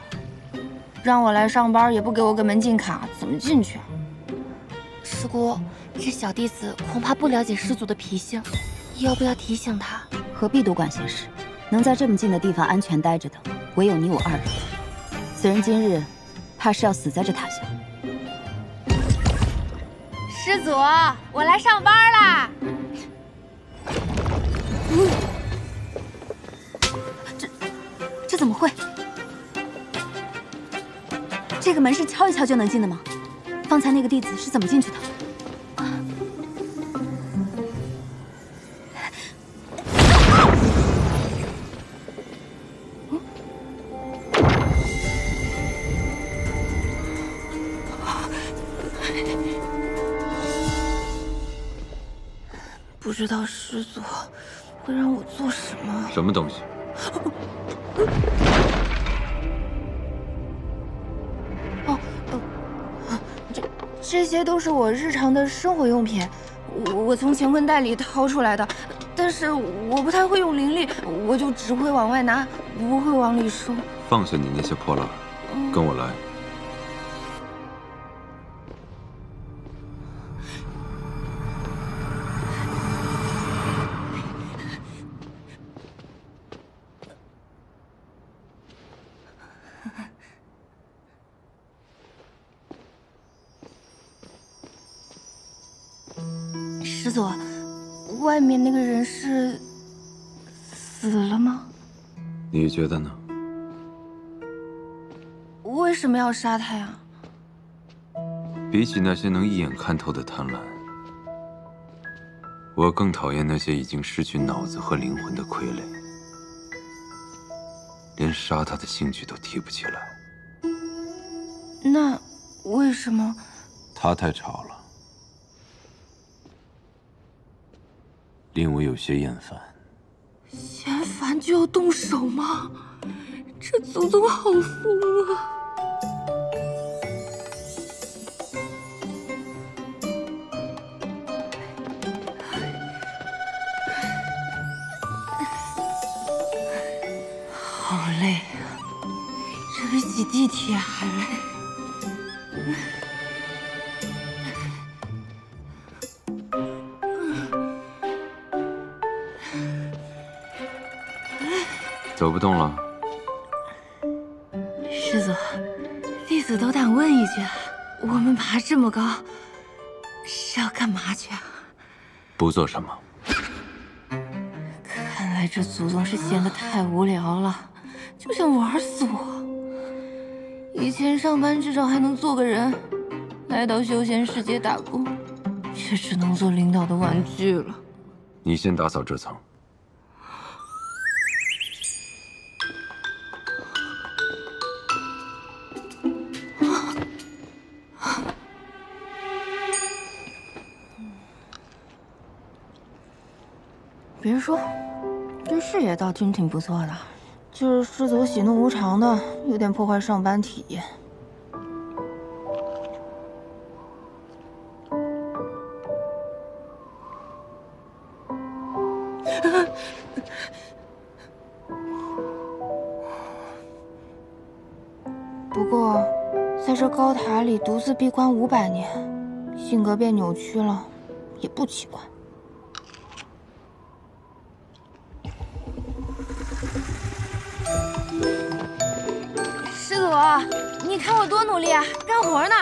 让我来上班也不给我个门禁卡，怎么进去啊？师姑，这小弟子恐怕不了解师祖的脾性，要不要提醒他？何必多管闲事？能在这么近的地方安全待着的，唯有你我二人。此人今日，怕是要死在这塔下。师祖，我来上班啦！这怎么会？这个门是敲一敲就能进的吗？方才那个弟子是怎么进去的？不知道师祖会让我做什么？什么东西？这些都是我日常的生活用品，我从乾坤袋里掏出来的，但是我不太会用灵力，我就只会往外拿，不会往里收。放下你那些破烂，跟我来。师祖，外面那个人是死了吗？你觉得呢？为什么要杀他呀？比起那些能一眼看透的贪婪，我更讨厌那些已经失去脑子和灵魂的傀儡，连杀他的兴趣都提不起来。那为什么？他太吵了，令我有些厌烦。嫌烦就要动手吗？这祖宗好疯啊！好累啊，这比挤地铁还累。走不动了。师祖，弟子斗胆问一句，我们爬这么高，是要干嘛去啊？不做什么。看来这祖宗是闲得太无聊了，就想玩死我。以前上班至少还能做个人，来到休闲世界打工，也只能做领导的玩具了。你先打扫这层。别说，这视野倒真挺不错的，就是师祖喜怒无常的，有点破坏上班体验。不过，在这高塔里独自闭关500年，性格变扭曲了，也不奇怪。师祖，你看我多努力啊，干活呢。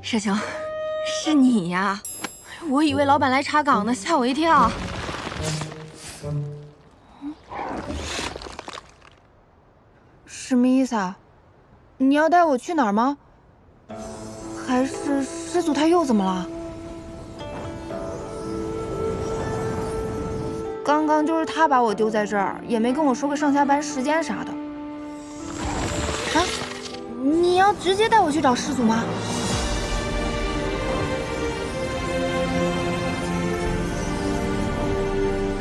师兄，是你呀！我以为老板来查岗呢，吓我一跳。什么意思啊？你要带我去哪儿吗？还是师祖他又怎么了？刚刚就是他把我丢在这儿，也没跟我说个上下班时间啥的。啊，你要直接带我去找师祖吗？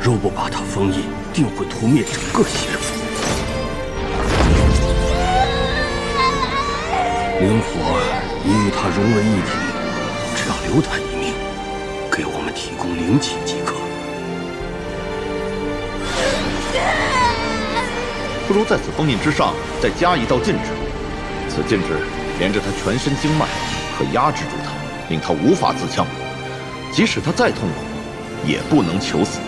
若不把他封印，定会屠灭整个仙府。灵火已与他融为一体，只要留他一命，给我们提供灵气即可。不如在此封印之上再加一道禁制，此禁制连着他全身经脉，可压制住他，令他无法自戕。即使他再痛苦，也不能求死。